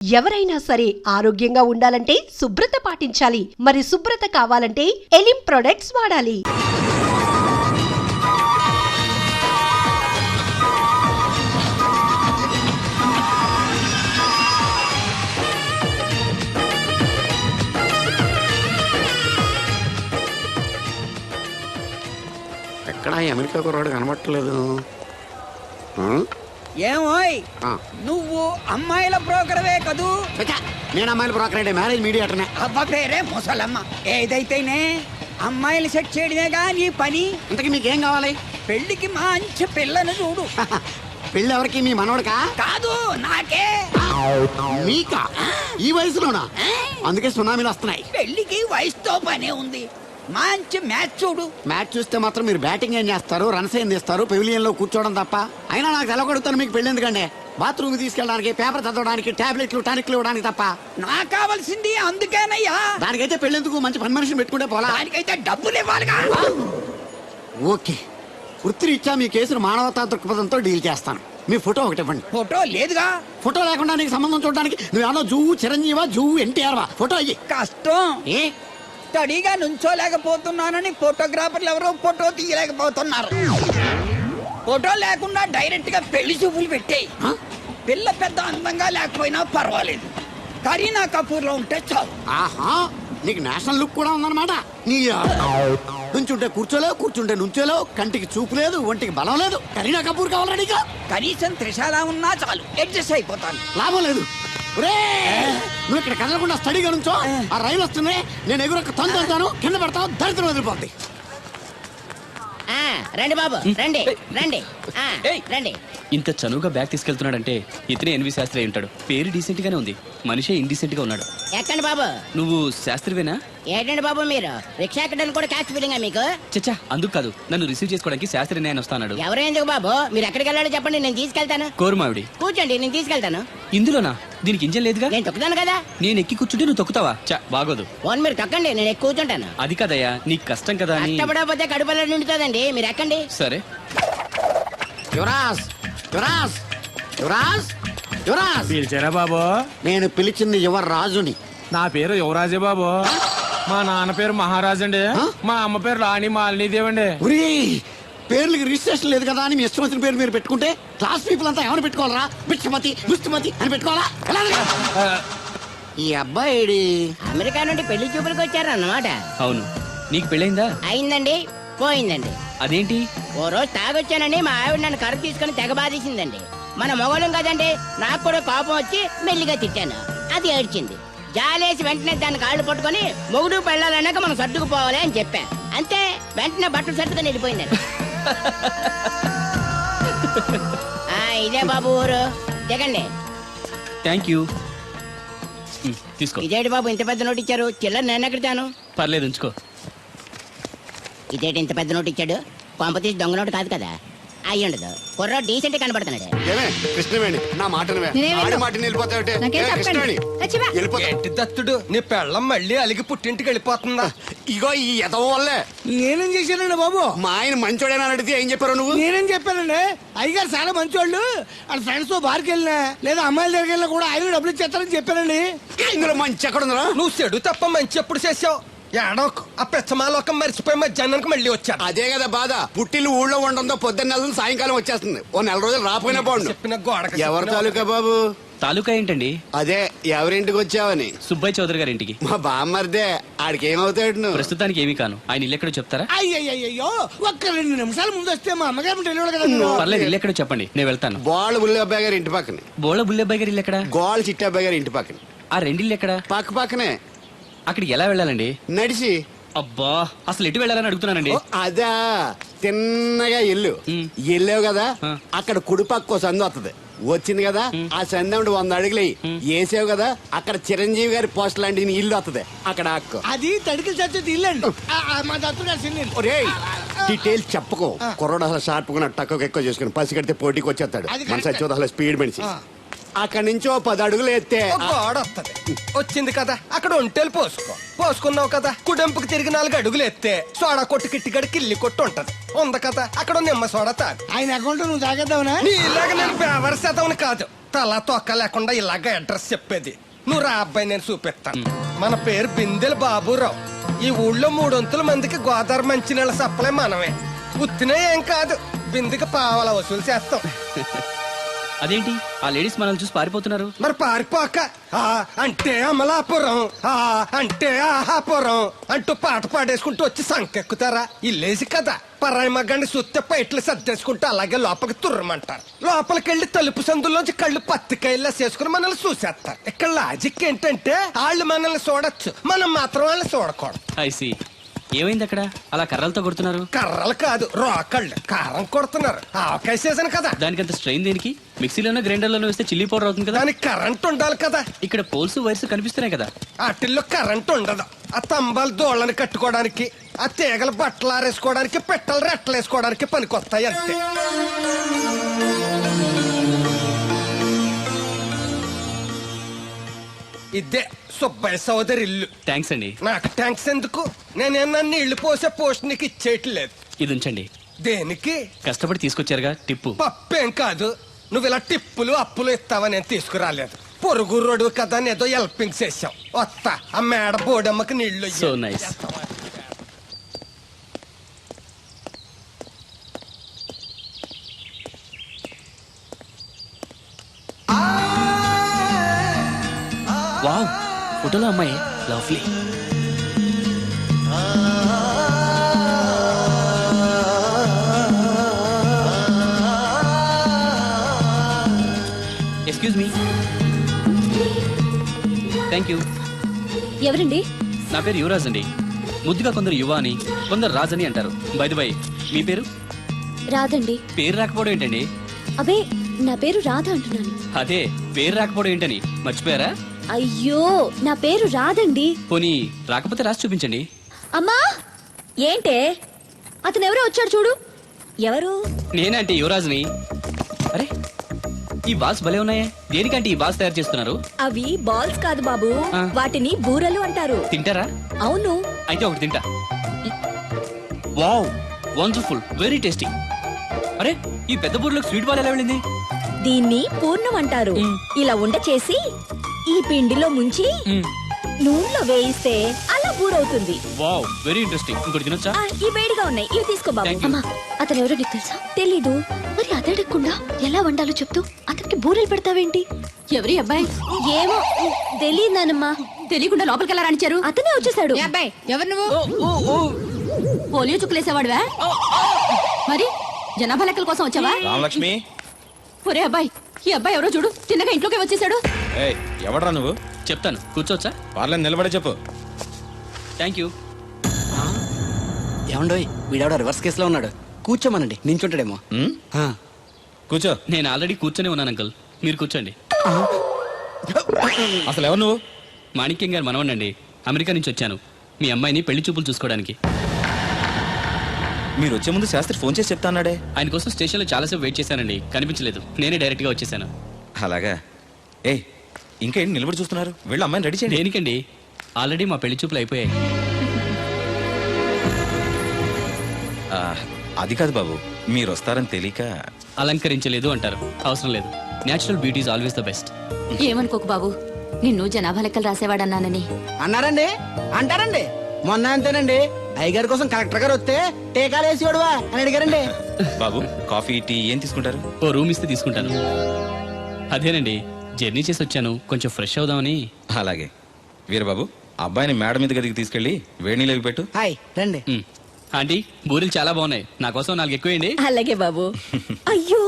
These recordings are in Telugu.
ఎవరైనా సరే ఆరోగ్యంగా ఉండాలంటే శుభ్రత పాటించాలి. మరి శుభ్రత కావాలంటే ఎలిం ప్రొడక్ట్స్ వాడాలి. ఎక్కడ అమెరికా కుర్రాడు కనబట్టలేదు. ఏమోయ్ నువ్వు అమ్మాయిల బ్రోకర్వే కదూ? నేను అమ్మాయిల బ్రోకర్ అంటే మ్యారేజ్ మీడియాటర్నే. అబ్బ పేరే ముసలమ్మ. ఏదైతేనే అమ్మాయిలు సెట్ చేయడమేగా నీ పని. ఇంతకీ మీకేం కావాలి? పెళ్లికి మంచి పిల్లను చూడు. పెళ్ళి ఎవరికి? మీ మనవడకా? కాదు, నాకే. మీకా? ఈ వయసులోనా? అందుకే సునామీలు వస్తున్నాయి. పెళ్లికి వయసుతో పనే ఉంది. మంచి మ్యాచ్ చూడు. మ్యాచ్ చూస్తే మాత్రం మీరు బ్యాటింగ్ ఏం చేస్తారు, రన్స్ ఏం తీస్తారు, పెవిలియన్ లో కూర్చోవడం తప్ప. అయినా నాకు తెలగొడుతాను మీకు పెళ్లి ఎందుకండి? బాత్రూమ్ తీసుకెళ్ళడానికి, పేపర్ చదవడానికి, టాబ్లెట్లు టానిక్లు ఇవ్వడానికి తప్ప. నాకు కావాల్సింది అందుకేనయ్యా. దానికైతే పెళ్ళెందుకు? మంచి పని మనిషిని పెట్టుకుంటే పోలా. దానికైతే డబ్బులు ఇవ్వాలిగా. ఓకే, వృత్తిరీత్యా మీ కేసును మానవతా దృక్పథంతో డీల్ చేస్తాను. మీ ఫోటో ఒకటి ఇవ్వండి. ఫోటో లేదుగా. ఫోటో లేకుండా నీకు సంబంధం చూడడానికి నువ్వేమో జూ చిరంజీవా, జూ ఎన్టీఆర్ వా? ఫోటో అయ్యి. కష్టం. ఏ స్టడీగా నుంచోలేకపోతున్నానని ఫోటోగ్రాఫర్లు ఎవరో ఫోటో తీయలేకపోతున్నారు. ఫోటో లేకుండా డైరెక్ట్ గా పెళ్లి చూపులు పెట్టేయి. పిల్ల పెద్ద అందంగా లేకపోయినా పర్వాలేదు, కరీనా కపూర్ లో ఉంటే చాలు. ఆహా, నీకు నేషనల్ లుక్ కూడా ఉందన్నమాట. నీ నుంచుంటే కూర్చోలేవు, కూర్చుంటే నుంచోలేవు, కంటికి చూపు లేదు, ఒంటికి బలం లేదు. కరీనా కపూర్ కావాలా నీకు? కనీసం త్రిశాల ఉన్నా చాలు, అడ్జస్ట్ అయిపోతాను. లాభం లేదు. నువ్వు ఇక్కడ కదలకుండా స్టడీగా నుంచో. ఆ రైలు వస్తుంది, నేను ఎగురొక్క తొందరతాను, కింద పడతావు, దరిద్రం వదిలిపోద్ది. రండి బాబు, రండి రండి రండి. ఇంత చనువుగా బ్యాగ్ తీసుకెళ్తున్నాడంటే ఇతనే ఎన్వి శాస్త్రి అయి ఉంటాడు. పేరు డీసెంట్ గానే ఉంది, మనిషే ఇండీసెంట్ గా ఉన్నాడు. ఎక్కండి బాబు. నువ్వు శాస్త్రివేనా? ఏంటండి బాబు మీరు రిక్షా ఎక్కడానికి కూడా క్యాష్ ఫీలింగా మీకు? చచ్చా, అందుకు కాదు, నన్ను రిసీవ్ చేసుకోవడానికి శాస్త్రి నేను వస్తాడు. ఎవరు ఎందుకు బాబు? మీరు ఎక్కడికి వెళ్ళాలో చెప్పండి, నేను తీసుకెళ్తాను. కోరుమావిడి. కూర్చోండి, నేను తీసుకెళ్తాను. ఇందులోనా? దీనికి ఇంజన్ లేదుగా. నేను తొక్కుతాను కదా. నేను ఎక్కి కూర్చుంటే నువ్వు తొక్కుతావా? చా, బాగోదు. ఫోన్ మీరు తొక్కండి, నేను ఎక్కి కూర్చుంటాను. అది కదయ్యా, నీకు కష్టం కదా అని. కష్టపడకపోతే కడుపులో నిండుతుందండి, మీరు ఎక్కండి. సరే. యువరాజ్, యువరాజ్, యువరాజ్, యువరాజ్. పిలిచారా బాబు? నేను పిలిచింది యువరాజుని. నా పేరు యువరాజే బాబు. మా నాన్న పేరు మహారాజ్ అండి. మా అమ్మ పేరు రాణి మాలినీదేవండి. పేర్లకి రిజిస్ట్రేషన్ లేదు కదా అని మీ ఇష్టం వచ్చిన పేరు మీరు పెట్టుకుంటే క్లాస్ పీపుల్ అంతా ఎవరు పెట్టుకోవాలరా? బిచ్చమతి, ముష్టిమతి అని పెట్టుకోవాలా? ఈ అబ్బాయి అమెరికా నుండి పెళ్లి చూపులకు వచ్చారు అన్నమాట. అవును. నీకు పెళ్ళైందా? అయిందండి, పోయిందండి. అదేంటి? ఓ రోజు తాగొచ్చానని మా ఆవిడ నన్ను కర్ర తీసుకుని తెగ బాధేసిందండి. మన మొగలం కదండి, నాకు కూడా కోపం వచ్చి మెల్లిగా తిట్టాను. అది ఏడ్చింది. జాలేసి వెంటనే దాన్ని కాళ్ళు పట్టుకొని మొగుడు పెళ్ళాలన్నాక మనం సర్దుకుపోవాలి అని చెప్పా. అంతే, వెంటనే బట్టలు సర్దుకొని వెళ్ళిపోయిందండి. ఇదే బాబు ఊరు, దిగండి. Thank you. తీసుకో. ఇదేంటి బాబు ఇంత పెద్ద నోటు ఇచ్చారు? చిల్లర నేను ఎక్కడతాను. పర్లేదు, ఉంచుకో. ఇదేంటి ఇంత పెద్ద నోటు ఇచ్చాడు? పంప తీసి దొంగ నోటు కాదు కదా. అయ్యి ఉండదు, కుర్ర డీసెంట్ కనబడుతున్నాడు. కృష్ణవేణి, నా మాటను దత్తుడు నీ పెళ్ళం మళ్ళీ అలిగి పుట్టింటికి వెళ్ళిపోతుందా? ఇగో ఈ ఎదవ వల్లే. నేనేం చేశానండి బాబు? మా ఆయన మంచోడేనా అడిగితే ఏం చెప్పారు నువ్వు? నేనేం చెప్పానండి? అయ్యగారు చాలా మంచోళ్ళు. వాళ్ళ ఫ్రెండ్స్ తో బార్కి వెళ్ళినా లేదా అమ్మాయిల దగ్గరికి వెళ్ళినా కూడా ఆయన డబ్బులు ఇచ్చేస్తారని చెప్పానండి. ఇందులో మంచి ఎక్కడ ఉందా? నువ్వు చెడు తప్ప మంచి ఎప్పుడు చేసావు? ఏడోకు ఆ పెచ్చమాలోకం మర్చిపోయి మధ్యాహ్నానికి మళ్ళీ వచ్చా. అదే కదా బాధ. పుట్టిల్లు ఊళ్ళో ఉండడంతో పొద్దున్న నెల సాయంకాలం వచ్చేస్తుంది. ఓ నెల రోజులు రాపోయినా బాగుండు. చెప్పిన గోడ ఎవరి తాలూకా బాబు? తాలూకా ఏంటండి? అదే ఎవరింటికి వచ్చావని. సుబ్బయ్య చౌదరి గారి ఇంటికి. మా బామ్మర్దే. ఆడికి ఏమవుతాడు నువ్వు? ప్రస్తుతానికి ఏమీ కాను. ఆయన ఇల్లు ఎక్కడో చెప్తారా? అయ్యయ్యో, ఒక్క 2 నిమిషాల ముందు వస్తే మా అమ్మగారు తెలియదు కదా. పర్లేదు, ఇల్లు ఎక్కడో చెప్పండి, నేను వెళ్తాను. బోళ్ళ బుల్లి అబ్బాయి గారి ఇంటి పక్కన. బోళ బుల్లెబ్బాయి గారి ఇల్లు ఎక్కడ? గోళ్ళ చిట్టి అబ్బాయి గారి ఇంటి పక్కన. ఆ రెండిల్లు ఎక్కడ? పక్క పక్కనే. అక్కడికి ఎలా వెళ్ళాలండి? నడిచి. అబ్బా, అసలు ఎటు వెళ్ళాలని అడుగుతున్నానండి. అదా, తిన్నగా ఇల్లు వెళ్ళావు కదా, అక్కడ కుడిపక్క సందు వస్తుంది. వచ్చింది కదా, ఆ సందు 100 అడుగులు వేసావు కదా, అక్కడ చిరంజీవి గారి పోస్ట్ లాంటి ఇల్లు వస్తుంది. అక్కడ అక్క అది తడికి చచ్చేది ఇల్లండి. మా దత్తు గారు డీటెయిల్స్ చెప్పుకో. కుర్రోడు అసలు షార్ప్ గా తక్కువ ఎక్కువ చేసుకుని పసి కడితే పోటీకి వచ్చేస్తాడు. మన సచ్చి అసలు స్పీడ్ మనిషి. అక్కడి నుంచి 10 అడుగులు ఎత్తే గోడ వస్తుంది. వచ్చింది కదా, అక్కడ ఒంటేలు పోసుకున్నావు కదా, కుడెంపుకి తిరిగి 4 అడుగులు ఎత్తే సోడా కొట్టు కిట్టిగడి కిల్లి కొట్టు ఉంటది. ఉంది కదా, అక్కడ నిమ్మ సోడా తాగు. ఆయన అకౌంట్ నువ్వు తాగేద్దావునా? నీలాగా నేను బేవర్ శాతం కాదు. తల తొక్క లేకుండా ఇలాగ అడ్రస్ చెప్పేది. నువ్వు రా అబ్బాయి, నేను చూపిస్తాను. మన పేరు బిందెల బాబురావు. ఈ ఊళ్ళో 300 మందికి గోదావరి మంచినీళ్ళ సప్లై మనమే. ఉత్తినే ఏం కాదు, బిందెకి పావల వసూలు చేస్తాం. అదేంటి ఆ లేడీస్ మనల్ని చూసి పారిపోతున్నారు? మరి పారిపోక ఆ అంటే అమలాపురం, ఆ అంటే ఆహాపురం అంటూ పాట పాడేసుకుంటూ వచ్చి సంకెక్కుతారా? ఇల్లేసి కదా, పరాయి మగ్గాన్ని సుత్తే పైట్లు సర్దేసుకుంటూ అలాగే లోపలికి తుర్రమంటారు. లోపలికెళ్ళి తలుపు సందులోంచి కళ్ళు పత్తికాయల్లా చేసుకుని మనల్ని చూసేస్తారు. ఇక్కడ లాజిక్ ఏంటంటే వాళ్ళు మనల్ని చూడొచ్చు, మనం మాత్రం వాళ్ళని చూడకూడదు. ఐసి ఏమైంది అక్కడ అలా కర్రలతో కొడుతున్నారు? కర్రలు కాదు, రోకళ్ళు కారం కొడుతున్నారు. ఆవకాయ సీజన్ కదా, దానికంత స్ట్రెయిన్ దేనికి? మిక్సీలోనో గ్రైండర్లోనో వేస్తే చిల్లీ పౌడర్ అవుతుంది కదా. దానికి కరెంట్ ఉండాలి కదా. ఇక్కడ పోల్స్ వైర్స్ కనిపిస్తున్నాయి కదా. వాటిల్లో కరెంట్ ఉండదు. ఆ తంబాలు దోళ్ళని కట్టుకోవడానికి, ఆ తీగలు బట్టలు ఆరేసుకోవడానికి, పెట్టలు రెట్టలు వేసుకోవడానికి పనికొస్తాయి అంతే. ఇదే సుబ్బయ్య సోదరి ఇల్లు. థ్యాంక్స్ అండి. నాకు ట్యాంక్స్ ఎందుకు? నేనేమన్నా నీళ్లు పోసే పోస్ట్ నీకు ఇచ్చేయట్లేదు. ఇది ఉంచండి. దేనికి? కష్టపడి తీసుకొచ్చారుగా టిప్పు. పప్పేం కాదు, నువ్వు ఇలా టిప్పులు అప్పులు ఇస్తావని నేను తీసుకురాలేదు. పొరుగు రోడ్డు కదా అని ఏదో హెల్పింగ్ చేసావు. వస్తా, ఆ మేడ బోడమ్మకి నీళ్లు ఇయ్యి. So nice. వావ్, ఫోటోలో అమ్మాయి lovely. Excuse me. Thank you. ఎవరండి? నా పేరు యువరాజ్ అండి. ముద్దుగా కొందరు యువ అని, కొందరు రాజ్ అని అంటారు. బై ది బై, మీ పేరు? రాదండి. పేరు రాకపోవడం ఏంటండి? అబే, నా పేరు రాధ అంటున్నాను. అదే పేరు రాకపోవడం ఏంటని మర్చిపోయారా? అయ్యో, నా పేరు రాదండి. పోనీ రాకపోతే రాసి చూపించండి. అమ్మా, ఏంటే? అతను ఎవరో వచ్చాడు చూడు. ఎవరు? నేనంటే యువరాజ్ని. అరే, ఈ బాల్స్ భలే ఉన్నాయే. దేనికంటే ఈ బాల్స్ తయారు చేస్తున్నారు? అవి బాల్స్ కాదు బాబు, ఆ. వాటిని బూరలు అంటారు. తింటారా? అవును. అయితే ఒకటి తింటా. Wow, wonderful, very tasty. అరే, ఈ పెద్ద బూర్లోకి స్వీట్ బాల్ ఎలా వెళ్ళింది? దీన్ని పూర్ణం అంటారు. ఇలా ఉండ చేసి ఈ పిండిలో ముంచి నూనెలో వేయిస్తే అలా బూరవుతుంది. Wow, very interesting. ఇంకోటి తినొచ్చా? ఈ వేడిగా ఉన్నాయి, ఇవి తీసుకో బాబు. Thank you. అమ్మా, అతను ఎవరో నీకు తెలుసా? తెలీదు. మరి అదడగకుండా ఎలా వండాలో చెప్తూ అతనికి బూరెలు పెడతావేంటి? ఎవరి అబ్బాయి? ఏమో తెలియదు నానమ్మా. తెలియకుండా లోపలికి ఎలా రాణించారు? అతనే వచ్చేసాడు. ఏ అబ్బాయి, ఎవరు నువ్వు? పోలియో చుక్కులేసేవాడువా? మరి జనాభా లెక్కల కోసం వచ్చావా? రామలక్ష్మి, ఒరే అబ్బాయి, ఈ అబ్బాయి ఎవరో చూడు, తిన్నగా ఇంట్లోకి వచ్చేసాడు. ఏయ్, ఎవడ్రా నువ్వు? చెప్తాను, కూర్చోవచ్చా? పార్లేదు, నిలబడే చెప్పు. Thank you. ఏమండోయ్, వీడెవడో రివర్స్ కేసులో ఉన్నాడు. కూర్చోమనండి, నించుంటాడేమో. ఉమ్, ఆ. కూర్చో. నేను ఆల్రెడీ కూర్చొనే ఉన్నాను అంకుల్, మీరు కూర్చోండి. అసలు ఎవరు నువ్వు? మాణిక్యం గారు మనవనండి. అమెరికా నుంచి వచ్చాను మీ అమ్మాయిని పెళ్లి చూపులు చూసుకోవడానికి. మీరు వచ్చే ముందు శాస్త్రి ఫోన్ చేసి చెప్తా అన్నాడే. ఆయన కోసం స్టేషన్లో చాలాసేపు వెయిట్ చేశానండి, కనిపించలేదు. నేనే డైరెక్ట్గా వచ్చేసాను. అలాగా? ఏ, ఇంకా ఏంటి నిలబడి చూస్తున్నారు? వెళ్ళి అమ్మాయిని రెడీ చేయండి. దేనికండి? ఆల్రెడీ మా పెళ్లి చూపులు అయిపోయాయి. ఆ, అది కాదు బాబు, మీరు వస్తారని తెలియక. అలంకరించలేదు అంటారు, అవసరం లేదు. Natural beauty is always the best. ఏమనుకోకు బాబు, నిన్ను జనాభా లెక్కలు రాసేవాడన్నానని. అన్నారండి, అంటారండి. మొన్న అంతేనండి, అయ్యగారి కోసం కలెక్టర్ గారు వస్తే టీకాలు వేసి వాడువా అని అడిగారండి. బాబు, కాఫీ టీ ఏం తీసుకుంటారు? ఓ రూమ్ ఇస్తే తీసుకుంటాను. అదేనండి, జర్నీ చేసి వచ్చాను, కొంచెం ఫ్రెష్ అవుదామని. అలాగే. వీరబాబు, అబ్బాయిని మేడ మీద గదికి తీసుకెళ్లి వేడి నీళ్ళు పెట్టు. హాయ్ రండి. మ్. ఆంటీ, బూరెలు చాలా బాగున్నాయి, నా కోసం 4 ఎక్కువేయండి. అలాగే బాబు. అయ్యో,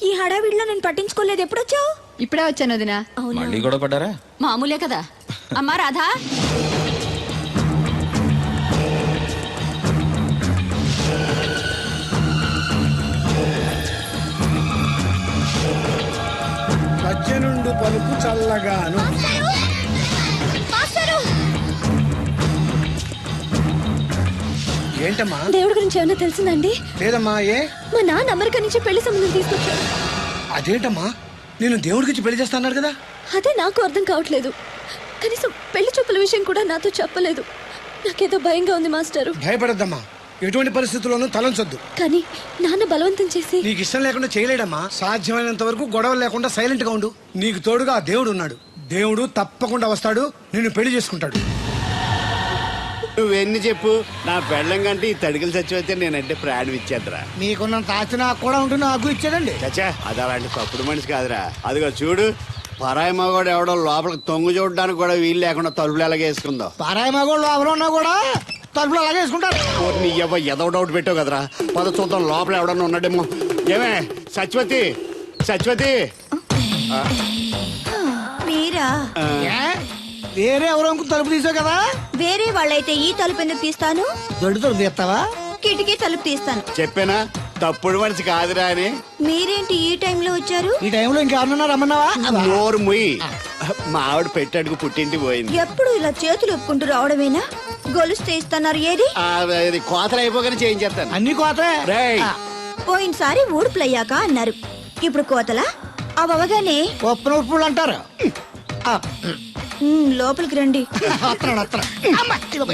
ఈ హడావిడిలో నేను పట్టించుకోలేదు. ఎప్పుడొచ్చావు? ఇప్పుడే వచ్చాను వదినా. మళ్ళీ గొడవ పడ్డారా? మామూలే కదా. అమ్మా రాధా, సజ్జనుండు పలుకు చల్లగాను. ఏంటమ్మా? దేవుడి గురించి ఏమైనా తెలిసిందండి? లేదమ్మా. ఏ? మా నాన్న అమెరికా నుంచి పెళ్లి సంబంధం తీసుకొచ్చాడు. అదేంటమ్మా, నేను దేవుడికి పెళ్లి చేస్తాను కదా. అదే నాకు అర్థం కావట్లేదు. కనీసం పెళ్లి చూపుల విషయం కూడా నాతో చెప్పలేదు. నాకేదో భయంగా ఉంది మాస్టరు. భయపడద్దమ్మా, ఎటువంటి పరిస్థితుల్లోనూ తలంచొద్దు. కానీ నాన్న బలవంతం చేసి నీకు ఇష్టం లేకుండా చేయలేడమ్మా. సాధ్యమైనంత వరకు గొడవలు లేకుండా సైలెంట్ గా ఉండు. నీకు తోడుగా ఆ దేవుడు ఉన్నాడు. దేవుడు తప్పకుండా వస్తాడు, నిన్ను పెళ్లి చేసుకుంటాడు. నువ్వెన్ని చెప్పు, నా పెళ్ళం కంటే ఈ తడికలు చచ్చిపోతే నేనంటే ప్రాణం ఇచ్చేద్దరా. మీకున్నంత ఆస్తి నాకు కూడా ఉంటుంది, నాకు ఇచ్చాడండి. చచ్చా, అది అలాంటి తప్పుడు మనిషి కాదురా. అదిగో చూడు, పరాయి మగవాడు ఎవడో లోపలికి తొంగు చూడడానికి కూడా వీలు లేకుండా తలుపులు ఎలాగేసుకుందో. పారాయి మగోళ్ళు ఎవరు ఉన్నా కూడా తలుపులు అలాగే వేసుకుంటారు. నీ ఎవ ఎదో డౌట్ పెట్టావు కదరా. పద చూద్దాం లోపల ఎవడన్నా ఉన్నాడేమో. ఏమే సత్యవతి, సత్యవతి. మీరా? ఏ? వేరే ఎవరో తలుపు తీసావు కదా. వేరే వాళ్ళైతే ఈ తలుపు ఎందుకు తీస్తాను? దొడ్డు తలుపు తీస్తావా? కిటికీ తలుపు తీస్తాను. చెప్పానా తప్పుడు మనిషి కాదురా అని. మీరేంటి ఈ టైంలో వచ్చారు? ఈ టైంలో ఇంకెవరన్నా రమ్మన్నావా? నోరు ముయ్యి. మా ఆవిడ పెట్టడుకు పుట్టింటి పోయింది. ఎప్పుడు ఇలా చేతులు ఒప్పుకుంటూ రావడమేనా? గొలుస్తే ఇస్తున్నారు ఏది? అది కోతలు అయిపోగానే చేయించేస్తాను. అన్ని కోతే. రేయ్, పోయినసారి ఊడుపులయ్యాక అన్నారు, ఇప్పుడు కోతలా? అవగానే ఒప్పున ఉప్పులు అంటారు. లోపలికి రండి.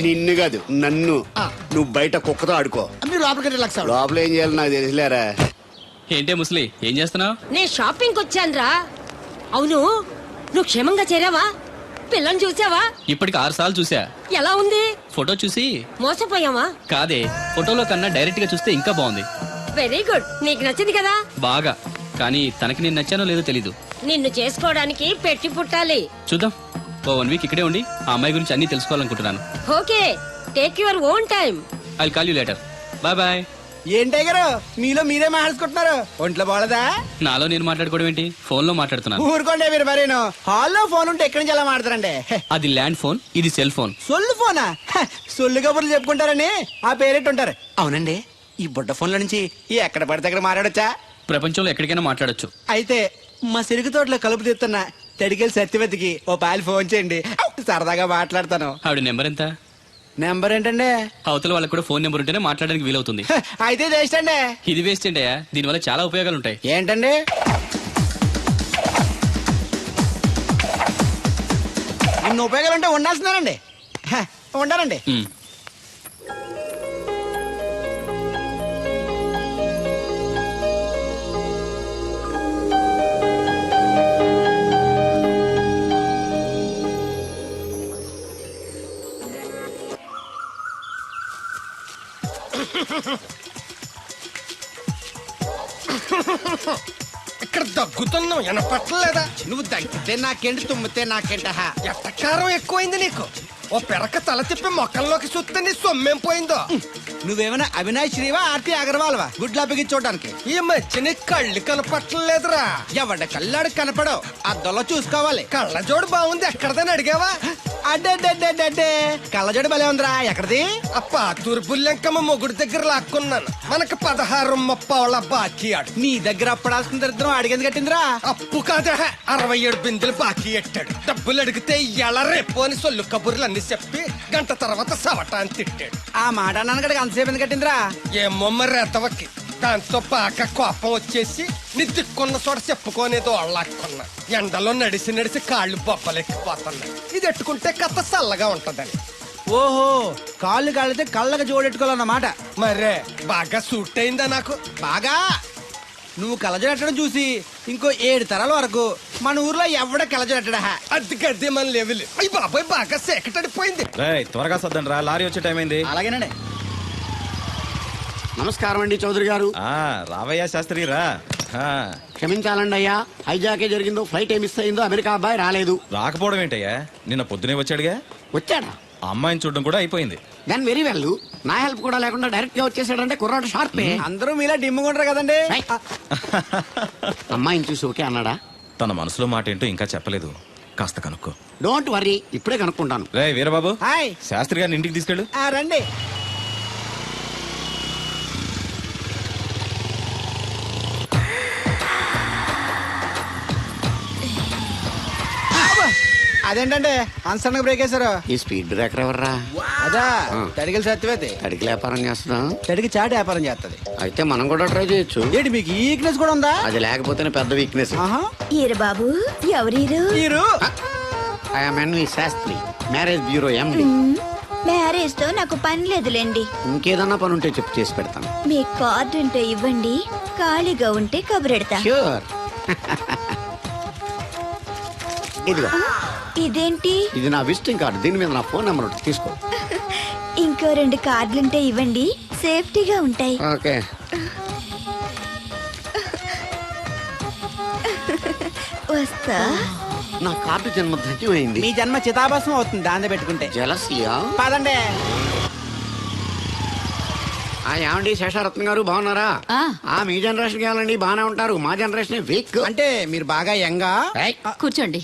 నిన్ను కాదు నన్ను. నువ్వు బయట కుక్కతో ఆడుకో. మీరు లోపలికి రిలాక్స్ అవ్వండి. లోపల ఏం చేయాలి నాకు తెలిసిలేరా. ఏంటే ముసలి, ఏం చేస్తున్నావు? నేను షాపింగ్ వచ్చానురా. అవును, నువ్వు క్షేమంగా చేరావా? పిల్లని చూసావా? ఇప్పటికి 6 సార్లు చూసా. ఎలా ఉంది? ఫోటో చూసి మోసపోయావా? కాదే, ఫోటోలో కన్నా డైరెక్ట్ గా చూస్తే ఇంకా బాగుంది. వెరీ గుడ్, నీకు నచ్చింది కదా? బాగా. కానీ తనకి నేను నచ్చానో లేదో తెలీదు. నిన్ను చేసుకోవడానికి పెట్టి పుట్టాలి. చూద్దాం. ఓ 1 వీక్ ఇక్కడే ఉండి ఆ అమ్మాయి గురించి అన్ని తెలుసుకోవాలనుకుంటున్నాను. Okay, take your own time. I call you later. Bye bye. ఏంటే గారు మీలో మీరే మాట్లాడుకుంటున్నారు? ఒంట్లో బాగలదా? నాలో నేను మాట్లాడుకోవడం ఏంటి? ఫోన్ లో మాట్లాడుతున్నాను. ఊరుకోండి మీరు మరేను. హాల్లో ఫోన్ ఉంటే ఎక్కడి నుంచి ఎలా మాట్లాడతారండి? అది ల్యాండ్ ఫోన్, ఇది సెల్ ఫోన్. సొల్లు ఫోనా? సొల్లు కబుర్లు చెప్పుకుంటారని ఆ పేరెట్ ఉంటారు. అవునండి, ఈ బుడ్డ ఫోన్ల నుంచి ఎక్కడ పడితే అక్కడ మాట్లాడొచ్చా? ప్రపంచంలో ఎక్కడికైనా మాట్లాడొచ్చు. అయితే మా సిరుగు తోటలో కలుపు తీస్తున్న తడికెళ్ళి సత్యవతికి ఓ పాలు ఫోన్ చేయండి, సరదాగా మాట్లాడతాను. ఆవిడ నెంబర్ ఎంత? నెంబర్ ఏంటండి? అవతల వాళ్ళకి కూడా ఫోన్ నెంబర్ ఉంటేనే మాట్లాడడానికి వీలవుతుంది. అయితే వేస్ట్ అండి. ఇది వేస్ట్ ఏంటయ్యా, దీనివల్ల చాలా ఉపయోగాలు ఉంటాయి. ఏంటండి? ఇన్ని ఉపయోగాలు ఉంటే ఉండాల్సిందేనండి. ఉండాలండి. ఉమ్. ఇక్కడ దగ్గుతున్నావు వినపట్టలేదా? నువ్వు దగ్గితే నాకేంటి, తుమ్మితే నాకేంట? ఎట్టకారం ఎక్కువైంది నీకు. ఓ పెరక తల తిప్పి మొక్కల్లోకి చూస్తే నీ సొమ్మేం పోయిందో. నువ్వేమైనా అవినాష్ శ్రీవా, ఆర్తి అగర్వాల్వా గుడ్లా బిగించోడానికి? ఈ మధ్య నీ కళ్ళు కనపట్టలేదురా. ఎవడ కళ్ళాడు కనపడవు, అద్దంలో చూసుకోవాలి. కళ్ళజోడు బాగుంది, ఎక్కడదని అడిగావా? అడ్డే కళ్ళజోడు భలే ఉందిరా. ఎక్కడిది? అప్ప తూర్పుల్లెంకమ్మ మొగుడు దగ్గర లాక్కున్నాను. మనకు 16 బాకీ ఆడు. నీ దగ్గర అప్పడాల్సిన దరిద్రం అడిగింది కట్టిందిరా. అప్పు కాదా, 67 బిందెలు బాకీ ఎట్టాడు. డబ్బులు అడిగితే ఎలా రేపు అని సొల్లు కబుర్లు అన్ని చెప్పి గంట తర్వాత సవటాన్ని తిట్టాడు. ఆ మాట అన్నాను అంతసేపు ఎందుకు కట్టిందిరా? ఏమో మరి ఎతవకి. దాంతో బాగా కోపం వచ్చేసి నీ దిక్కున్న చోట చెప్పుకోనేదో అళ్ళాక్కున్నా. ఎండలో నడిసి కాళ్ళు బొబ్బలెక్కిపోతున్నాయి. ఇది ఎట్టుకుంటే కథ చల్లగా ఉంటదని. ఓహో, కాళ్ళు కాళ్ళైతే కళ్ళకు జోడెట్టుకోవాలన్నమాట. మరే బాగా సూట్ అయిందా నాకు? బాగా. నువ్వు కళ్ళజోడెట్టడం చూసి ఇంకో 7 తరాల వరకు మన ఊర్లో ఎవడ కళ్ళజోడెట్టడా? అది గడ్డి మన లెవెల్. అయ్యి బాబాయ్ బాగా సేకటడిపోయింది. త్వరగా సర్దండి రా, లారీ వచ్చే టైం అయింది. అలాగేనండి. నమస్కారం అండి చౌదరి గారు. రావయ్యా శాస్త్రి రా. క్షమించాలండి అయ్యా, హైజాకే జరిగిందో, ఫ్లైట్ ఏమి మిస్ అయిందో, అమెరికా అబ్బాయి రాలేదు. రాకపోవడం ఏంటయ్యా, నిన్న పొద్దునే వచ్చాడుగా. వచ్చాడా? ఆ అమ్మాయిని చూడడం కూడా అయిపోయింది. దాని వెరీ వెల్. నా హెల్ప్ కూడా లేకుండా డైరెక్ట్ గా వచ్చేసాడంటే కుర్రాడు షార్పే. అందరూ మీలా డిమ్ముకుంటారు కదండి. అమ్మాయిని చూసి ఓకే అన్నాడా? తన మనసులో మాట ఏంటో ఇంకా చెప్పలేదు, కాస్త కనుక్కో. డోంట్ వర్రీ, ఇప్పుడే కనుక్కుంటాను. రే వీరబాబు, హాయ్. శాస్త్రి గారిని ఇంటికి తీసుకెళ్ళు. రండి. అదేంటంటే అన్సన్ బ్రేక్ వేశారు? ఈ స్పీడ్ బ్రేకర్ ఎవర్రా? అదా తడిగిలి సత్యవతి. అడిగి వ్యాపారం చేస్తున్నాం. తడికి చాటి వ్యాపారం చేస్తది. అయితే మనం కూడా ట్రై చేయొచ్చు. ఏంటి మీకు ఈ వీక్నెస్ కూడా ఉందా? అది లేకపోతేనే పెద్ద వీక్నెస్. ఈరు బాబు, ఎవరీరు? మీరు I am N V Shastri, marriage bureau MD. Marriage తో నాకు పని లేదులేండి. ఇంకేదన్నా పని ఉంటే చెప్పు, చేసి పెడతాను. మీ కార్డు ఉంటే ఇవ్వండి, ఖాళీగా ఉంటే కబురెడతా. ష్యూర్. ఇదిగో, ఇదేంటి? ఇది నా విజిటింగ్ కార్డు. దీని మీద నా ఫోన్ నెంబర్ ఉంటుంది, తీసుకో. ఇంకో 2 కార్డులుంటే ఇవ్వండి, సేఫ్టీగా ఉంటాయి. ఓకే. వస్తా. నా కార్డు జన్మ ధన్యమైంది. మీ జన్మ చితాభాసం అవుతుంది దాన్ని పెట్టుకుంటే. జలసియా. పదండి. ఏమండి శేషారత్న గారు, బాగున్నారా? మీ జనరేషన్ కావాలండి, బాగానే ఉంటారు. మా జనరేషన్ వీక్. అంటే మీరు బాగా యంగా. కూర్చోండి.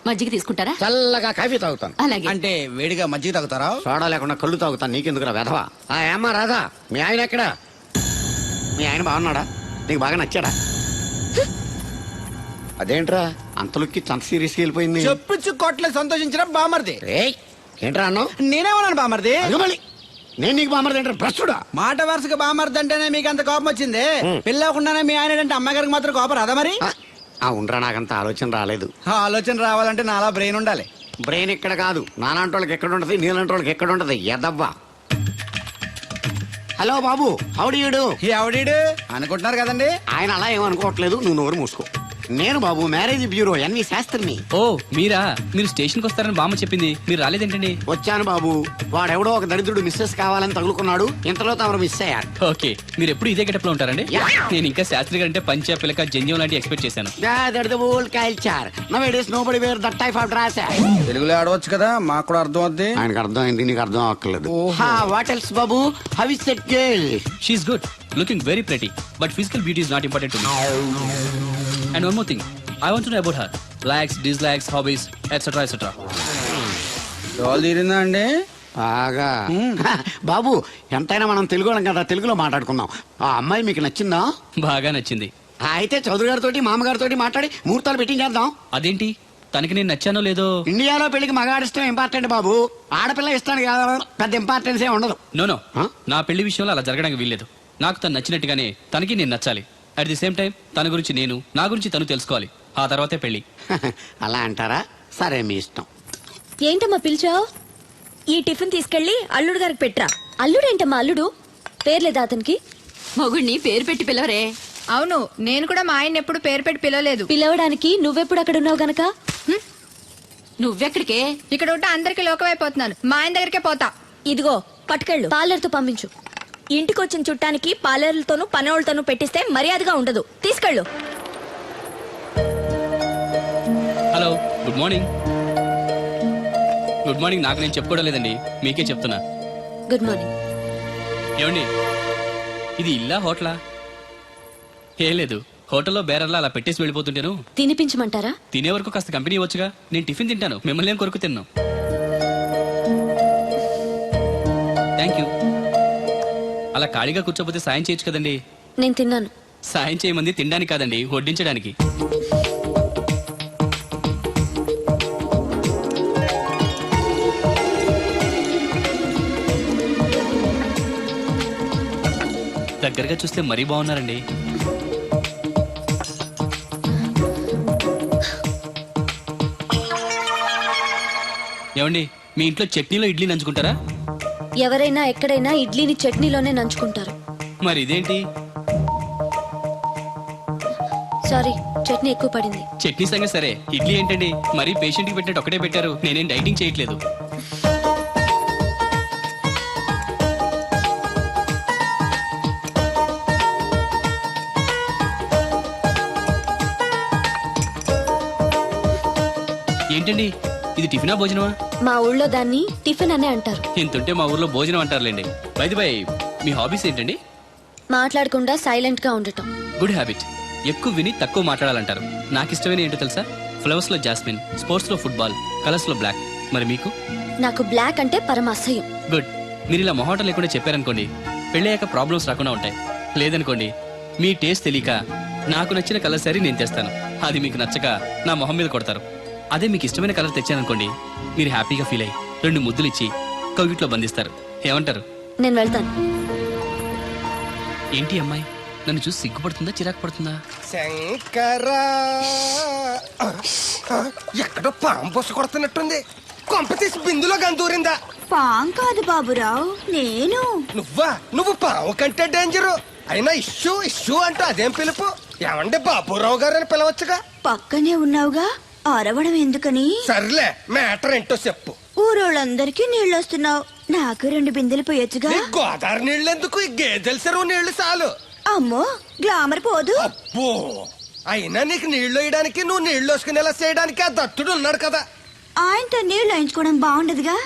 మజ్జిగ తీసుకుంటారా? చల్లగా కాఫీ తాగుతాను. అలాగే. అంటే వేడిగా మజ్జిగ తాగుతారా? సోడా లేకుండా కళ్ళు తాగుతాను. నీకెందుకురా వెధవా? ఏమ్మా రాధా, మీ ఆయన ఎక్కడా? మీ ఆయన బాగున్నాడా? నీకు బాగా నచ్చాడా? అదేంట్రా అంతలోకి అంత సీరియస్గా వెళ్ళిపోయింది? చెప్పుచ్చు కొట్ల సంతోషించడం బామర్ది. ఏయ్, ఏంట్రా అన్నావు? నేనేమన్నాను బామర్ది? అదిగో మళ్ళీ నేను నీకు బామర్ది ఏంట్రా భ్రష్టుడా? మాట వరుసగా బామర్ది అంటేనే మీకు అంత కోపం వచ్చింది. పిల్లకుండానే మీ ఆయన అంటే అమ్మగారికి మాత్రం కోపం రాదా మరి? ఉండరా, నాకంత ఆలోచన రాలేదు. ఆ ఆలోచన రావాలంటే నాలా బ్రెయిన్ ఉండాలి. బ్రెయిన్ ఇక్కడ కాదు, నాలాంటి వాళ్ళకి ఎక్కడ ఉంటది, నీలాంటి వాళ్ళకి ఎక్కడ ఉంటది? ఎదవ్వా. హలో బాబు, హౌడీ యు డు? ఎవడీడు అనుకుంటున్నారు కదండి. ఆయన అలా ఏమనుకోవట్లేదు, నువ్వు నోరు మూసుకో. నేను బాబు మ్యారేజ్ బ్యూరో ఎన్వి శాస్త్రిని. ఓ మీరా? మీరు స్టేషన్కి వస్తారని బామ్మ చెప్పింది, మీరు రాలేదేంటండి? వచ్చాను బాబు. వాడెవడో ఒక దరిద్రుడు మిస్సెస్ కావాలని తగులుకున్నాడు, ఇంతలో తమరు మిస్ అయ్యారు. ఓకే, మీరు ఎప్పుడు ఇదే గెటప్ లో ఉంటారండి? Yeah. నేను ఇంకా శాస్త్రి గారు అంటే పంచ పిలక జంజం లాంటి ఎక్స్పెక్ట్ చేశాను. తెలుగులో ఆడవచ్చు కదా, మాకు కూడా అర్థం అవుద్ది. ఆయనకు అర్థం అయింది, నీకు అర్థం అవ్వట్లేదు. వాట్ ఎల్స్ బాబు? How is that girl? She's good, looking very pretty, but physical beauty is not important to me. And one more thing, I want to know about her likes, dislikes, hobbies, etcetera etcetera. డోల్ తీరిందా అండి? బాగా. బాబు, ఎంతైనా మనం తెలుగు వాళ్ళం కదా, తెలుగులో మాట్లాడుకుందాం. ఆ అమ్మాయి మీకు నచ్చిందా? బాగా నచ్చింది. అయితే చౌదరి గారితో మామగారితో మాట్లాడి ముహూర్తాలు పెట్టించేద్దాం. అదేంటి, తనకి నేను నచ్చానో లేదో? ఇండియాలో పెళ్లికి మగాడిష్టం ఇంపార్టెంట్ బాబు, ఆడపిల్ల ఇష్టానికి పెద్ద ఇంపార్టెన్స్ ఏ ఉండదు. నో నా పెళ్లి విషయంలో అలా జరగడానికి వీల్లేదు. నాకు తను నచ్చినట్టుగానే తనకి నేను నచ్చాలి. అట్ ది సేమ్ టైం తన గురించి నేను, నా గురించి తను తెలుసుకోవాలి. ఆ తర్వాతే పెళ్లి. అలా అంటారా? సరే, మీ ఇష్టం. ఏంటమ్మా పిలిచావు? ఈ టిఫిన్ తీసుకెళ్లి అల్లుడు గారికి పెట్టరా. అల్లుడేంటమ్మా అల్లుడు? పేర్లేదా అతనికి? మొగుడిని పేరు పెట్టి పిలవరే. అవును, నేను కూడా మా ఆయన ఎప్పుడు పేరు పెట్టి పిలవలేదు. పిలవడానికి నువ్వెప్పుడు అక్కడ ఉన్నావు గనక. నువ్వెక్కడికే? ఇక్కడ ఉంటే అందరికి లోకమైపోతున్నాను. మా ఆయన దగ్గరికే పోతా. ఇదిగో పట్టుకెళ్ళు, పార్లర్తో పంపించు. ఇంటికొచ్చిన చుట్టానికి పార్లర్లతోనూ పనోళ్ళతోనూ పెట్టిస్తే మర్యాదగా ఉండదు. తీసుకెళ్ళు. Hello, good morning. Good morning నాకు నేను చెప్పుకోవడం లేదండి, మీకే చెప్తున్నా. Good morning. ఏమండి, ఇది ఇల్లా హోటలా? ఏం లేదు, హోటల్లో బేరర్లా అలా పెట్టేసి వెళ్ళిపోతుంటాను. తినిపించమంటారా? తినే వరకు కాస్త కంపెనీ ఇవ్వచ్చుగా. నేను టిఫిన్ తింటాను, మిమ్మల్ని ఏం కొరకు తిన్నాను. Thank you. అలా ఖాళీగా కూర్చోపోతే సాయం చేయొచ్చు కదండి. నేను తిన్నాను. సాయం చేయమంది తినడానికి కాదండి, వడ్డించడానికి. దగ్గరగా చూస్తే మరీ బాగున్నారండి. ఏమండి, మీ ఇంట్లో చట్నీలో ఇడ్లీ నంచుకుంటారా? ఎవరైనా ఎక్కడైనా ఇడ్లీని చట్నీలోనే నంచుకుంటారు. మరి ఇదేంటి? సారీ, చట్నీ ఎక్కువ పడింది. చట్నీ సంగతి సరే, ఇడ్లీ ఏంటండి మరీ పేషెంట్ కి పెట్టినట్టు ఒకటే పెట్టారు. నేనేం డైటింగ్ చేయట్లేదు. ఏంటండి, ఇది టిఫినా భోజనమా? మా ఊళ్ళో దాన్ని టిఫిన్ అనే అంటారు. ఇంతుంటే మా ఊర్లో భోజనం అంటారులేండి. బై ది బై, మీ హాబీస్ ఏంటండి? మాట్లాడకుండా సైలెంట్ గా ఉండటం. Good habit. ఎక్కువ విని తక్కువ మాట్లాడాలంటారు. నాకు ఇష్టమైన ఏంటో తెలుసా? ఫ్లవర్స్ లో జాస్మిన్, స్పోర్ట్స్ లో ఫుట్బాల్, కలర్స్ లో బ్లాక్. మరి మీకు? నాకు బ్లాక్ అంటే పరమ అసహ్యం. గుడ్. మీరు ఇలా మొహాటం లేకుండా చెప్పారనుకోండి, పెళ్ళయ్యాక ప్రాబ్లమ్స్ రాకుండా ఉంటాయి. లేదనుకోండి, మీ టేస్ట్ తెలియక నాకు నచ్చిన కలర్ సారీ నేను తెస్తాను, అది మీకు నచ్చక నా మొహం మీద కొడతారు. అదే మీకు ఇష్టమైన కలర్ తెచ్చాననుకోండి, మీరు హ్యాపీగా ఫీల్ అయ్యి 2 ముద్దులు ఇచ్చి కౌగిట్లో బంధిస్తారు. ఏమంటారు? నేను వెళ్తాను. ఏంటి అమ్మాయి నన్ను చూసి సిగ్గుపడుతుందా, చిరాకు పడుతుందా? శంకరా, ఎక్కడో పాము పొస కొడుతున్నట్టుంది. కొంప తీసి బిందులో గందూరిందా? పాం కాదు బాబురావు నేను. నువ్వు పావు కంటే డేంజరు. అయినా ఇష్యూ అంటూ అదేం పిలుపు? ఏమండి బాబురావు గారు అని పిలవచ్చుగా. పక్కనే ఉన్నావుగా, అరవడం ఎందుకని? సర్లే, మ్యాటర్ ఏంటో చెప్పు. ఊరోళ్ళందరికీ నీళ్ళు వస్తున్నావు, నాకు 2 బిందెలు పోయొచ్చుగా. నీ గోదావరి నీళ్ళు ఎందుకు? ఈ గేదెల చెరువు నీళ్లు చాలు. అమ్మో, గ్లామర్ పోదు. అబ్బో, అయినా నీకు నీళ్లు వేయడానికి, నువ్వు నీళ్లు వేసుకునేలా చేయడానికి ఆ దత్తుడు ఉన్నాడు కదా. ఆయనతో నీళ్లు వేయించుకోవడం బాగుండదుగా.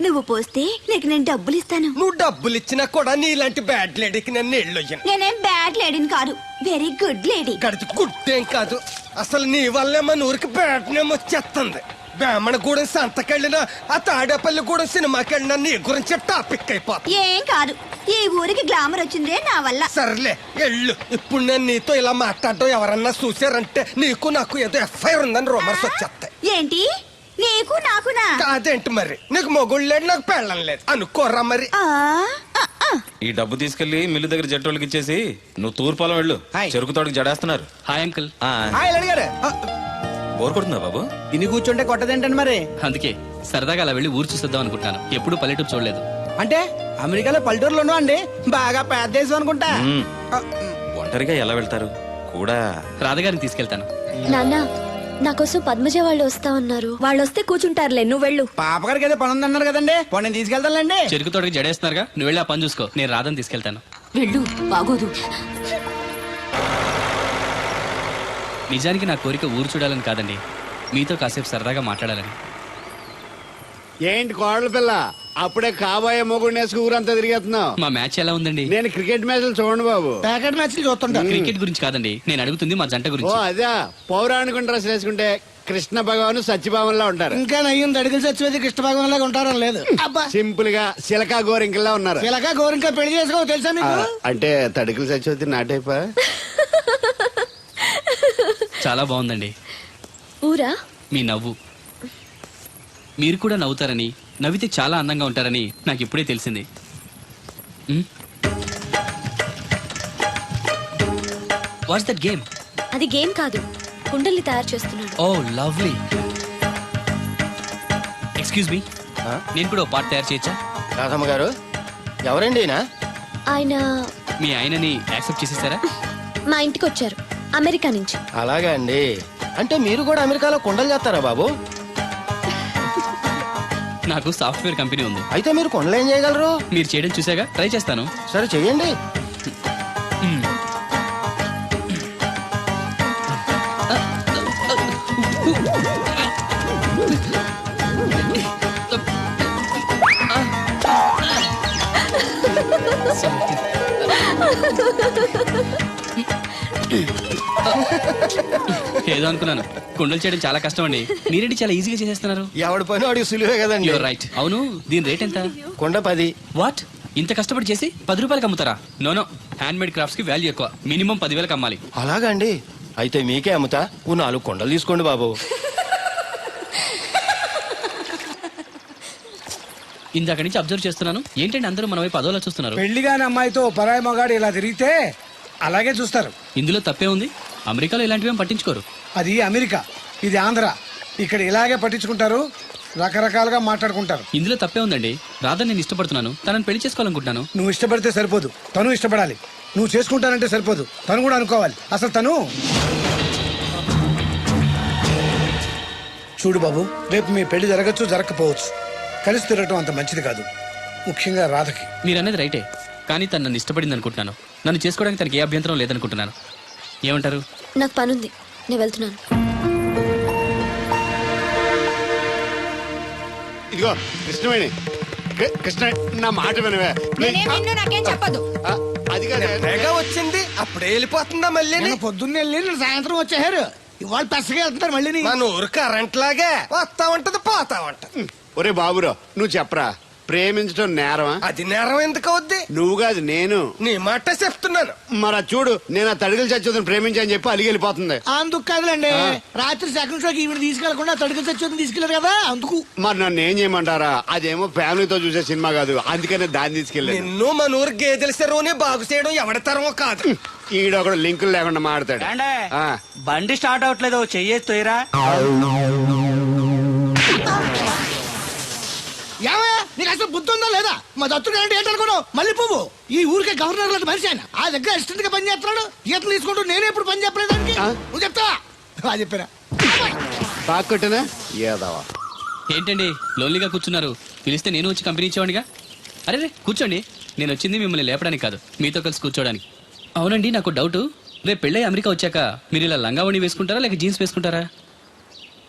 నువ్వు పోస్తే నీకు నేను డబ్బులు ఇస్తాను. నువ్వు డబ్బులు ఇచ్చినా కూడా నీలాంటి బ్యాడ్ లేడీకి నేను నీళ్లు వేయను. నేనేం బ్యాడ్ లేడీని కాదు, వెరీ గుడ్ లేడీ. గడిచి గుడ్డేం కాదు. అసలు నీ వల్లే మన ఊరికి బ్యాడ్ నేమ్ వచ్చేస్తుంది. బ్రాహ్మణగూడెం సంతకెళ్ళినా, ఆ తాడేపల్లిగూడెం సినిమాకెళ్ళినా నీ గురించి టాపిక్ అయిపోతుంది. ఏం కాదు, ఈ ఊరికి గ్లామర్ వచ్చిందే నా వల్ల. సర్లే ఎళ్ళు. ఇప్పుడు నేను నీతో ఇలా మాట్లాడటం ఎవరన్నా చూసారంటే నీకు నాకు ఏదో ఎఫ్ఐఆర్ ఉందని రూమర్స్ వచ్చేస్తాయి. ఏంటి, నీకు నాకునా? కాదేంటి మరి? నీకు మొగుళ్ళు లేడు, నాకు పెళ్ళం లేదు అనుకోరా మరి. ఈ డబ్బు తీసుకెళ్లి మిల్లు దగ్గర జట్టోళ్ళకి ఇచ్చేసి నువ్వు తూర్పాలం వెళ్ళు. చెరుకు తోటకి జడేస్తున్నారు. Hi uncle. బోర్ కొడుతుందా బాబు? ఇన్ని కూర్చుంటే కొట్టదేంటండి మరి? అందుకే సరదాగా అలా వెళ్ళి ఊరు చూసేద్దాం అనుకుంటాను. ఎప్పుడు పల్లెటూరు చూడలేదు. అంటే అమెరికాలో పల్లెటూరులోనూ అండి బాగా పెద్ద దేశం అనుకుంటా. ఒంటరిగా ఎలా వెళ్తారు? కూడా రాధగారిని తీసుకెళ్తాను. నాన్న, నా కోసం పద్మజ వాళ్ళు వస్తా ఉన్నారు. వాళ్ళు వస్తే కూర్చుంటారులే, నువ్వు వెళ్ళు. పాపగారికి ఏదో పని ఉందన్నారు కదండి, పోనీ నేను తీసుకెళ్తానులేండి. చెరుకు తోటకి జడేస్తున్నారుగా, నువ్వు వెళ్ళి ఆ పని చూసుకో. నేను రాధని తీసుకెళ్తాను. వెళ్ళు, బాగోదు. నిజానికి నా కోరిక ఊరు చూడాలని కాదండి, మీతో కాసేపు సరదాగా మాట్లాడాలని. ఏంటి కోడల పిల్ల, అప్పుడే కాబోయే మొగుడు నేసుకు ఊరంతా తిరిగేస్తున్నావు? మా మ్యాచ్ ఎలా ఉందండి? నేను క్రికెట్ మ్యాచ్లు చూడండి బాబు. ప్యాకెట్ మ్యాచ్ చూస్తుంటా. క్రికెట్ గురించి కాదండి, నేను అడుగుతుంది మా జంట ఓ గురించి. అదే, పౌరాణిక డ్రెస్ వేసుకుంటే కృష్ణ భగవాన్ సత్యభావంలా ఉంటారు. ఇంకా నయ్యం అడిగిన చచ్చిపోతే కృష్ణ భాగం లాగా ఉంటారని లేదు. అబ్బా, సింపుల్ గా సిలకా గోరింకల్లా ఉన్నారు. ఇలాగా గోరింకా పెళ్లి చేసుకో తెలుసా మీకు? అంటే తడికలు చచ్చిపోతే నాటైపా. చాలా బాగుందండి. ఊరా? మీ నవ్వు. మీరు కూడా నవ్వుతారని, నవ్వితే చాలా అందంగా ఉంటారని నాకు ఇప్పుడే తెలిసింది. What's that game? అది గేమ్ కాదు, కుండల్ని తయారు చేస్తున్నాడు. Oh lovely. ఎక్స్క్యూజ్ మీ, నేను కూడా పార్ట్ తయారు చేయొచ్చా? రాధమ్మ గారు, ఎవరండి? ఆయన మీ ఆయనని యాక్సెప్ట్ చేసేసారా? మా ఇంటికి వచ్చారు, అమెరికా నుంచి. అలాగా అండి. అంటే మీరు కూడా అమెరికాలో కొండలు చేస్తారా బాబు? నాకు సాఫ్ట్వేర్ కంపెనీ ఉంది. అయితే మీరు కొండలు ఏం చేయగలరు? మీరు చేయడం చూసాగా, ట్రై చేస్తాను. సరే చెయ్యండి. ఏదో అనుకున్నాను. కుండలు చేయడం చాలా కష్టం అండి, మీరేంటి చాలా ఈజీగా చేసేస్తున్నారు. ఎవడి పని వాడికి సులువే కదండి. You're right. అవును, దీని రేట్ ఎంత? కొండ 10. వాట్, ఇంత కష్టపడి చేసి 10 రూపాయలకి అమ్ముతారా? నోనో, హ్యాండ్ మేడ్ క్రాఫ్ట్స్ కి వాల్యూ ఎక్కువ. మినిమం 10,000కి అమ్మాలి. అలాగా అండి. అయితే మీకే అమ్ముతా. 4 కొండలు తీసుకోండి బాబు. ఇందాక నుంచి అబ్జర్వ్ చేస్తున్నాను, ఏంటంటే అందరూ మన వైపు అదోలా చూస్తున్నారు. పెళ్లిగాని అమ్మాయితో పరాయి మగాడు ఇలా తిరిగితే అలాగే చూస్తారు. ఇందులో తప్పే ఉంది? అమెరికాలో ఇలాంటివేం పట్టించుకోరు. అది అమెరికా, ఇది ఆంధ్ర. ఇక్కడ ఇలాగే పట్టించుకుంటారు, రకరకాలుగా మాట్లాడుకుంటారు. ఇందులో తప్పే ఉందండి. రాధా నేను ఇష్టపడుతున్నాను, తనని పెళ్లి చేసుకోవాలనుకుంటున్నాను. నువ్వు ఇష్టపడితే సరిపోదు, తను ఇష్టపడాలి. నువ్వు చేసుకుంటానంటే సరిపోదు, తను కూడా అనుకోవాలి. అసలు తను చూడు బాబు, రేపు మీ పెళ్లి జరగచ్చు, జరగకపోవచ్చు. కలిసి తిరగటం అంత మంచిది కాదు, ముఖ్యంగా రాధకి. మీరు అనేది రైటే, కానీ తను నన్ను ఇష్టపడింది అనుకుంటున్నాను. నన్ను చేసుకోవడానికి తనకి ఏ అభ్యంతరం లేదనుకుంటున్నాను. ఏమంటారు? నాకు పనుంది, నేను వెళ్తున్నాను. ఇదిగో కృష్ణవేణి, కృష్ణ నా మాట వినవే. నాకేం చెప్పదు. అది కాదు, వచ్చింది అప్పుడే వెళ్ళిపోతుందా మళ్ళీ? పొద్దున్నే వెళ్ళి నేను సాయంత్రం వచ్చేసారు. ఇవాళ పెసగా వెళ్తున్నారు మళ్ళీ. మన ఊరు కరెంట్ లాగే వస్తా ఉంటది, పోతా ఉంటది. ఒరే బాబురో, నువ్వు చెప్పరా, ప్రేమించడం నేరమా? అది నేరం ఎందుకు అవుద్ది? నువ్వు కాదు, నేను. నీ మాట చెప్తున్నాను. మరి చూడు, నేను ఆ తడికలు చచ్చోదని ప్రేమించని చెప్పి అలిగి వెళ్ళిపోతుంది. అందుకు కాదులేండి, రాత్రి సెకండ్ షోకి ఈవిడ తీసుకెళ్లకుండా తడికి చచ్చి తీసుకెళ్లారు కదా, అందుకు. మరి నన్ను ఏం చేయమంటారా? అదేమో ఫ్యామిలీతో చూసే సినిమా కాదు, అందుకనే దాన్ని తీసుకెళ్ళాను. నిన్ను మన ఊరు గేదెల చెరువుని బాగు చేయడం ఎవరి తరమో కాదు. ఈడొకడు లింకులు లేకుండా మాడతాడు. బండి స్టార్ట్ అవట్లేదు, చెయ్యేసి తోయరా. నీకు అసలు బుద్ధి ఉందా లేదా? మా దత్తుడు అంటే ఏంటనుకున్నావు? మళ్ళీ పువ్వు. ఈ ఊరికే గవర్నర్ లాంటి మనిషి ఆయన. ఆ దగ్గర అసిస్టెంట్ గా పని చేస్తున్నాడు. ఈతలు తీసుకుంటూ నేనే ఇప్పుడు పని చెప్పలేదు దానికి. నువ్వు చెప్తావా? బాగా చెప్పారా? బాగా కొట్టినా ఏదవా. ఏంటండి లోన్లీగా కూర్చున్నారు? పిలిస్తే నేను వచ్చి కంపెనీ ఇచ్చేవాడిగా. అరే రే కూర్చోండి. నేను వచ్చింది మిమ్మల్ని లేపడానికి కాదు, మీతో కలిసి కూర్చోడానికి. అవునండి, నాకు డౌట్. రేపు పెళ్ళై అమెరికా వచ్చాక మీరు ఇలా లంగావణి వేసుకుంటారా లేక జీన్స్ వేసుకుంటారా?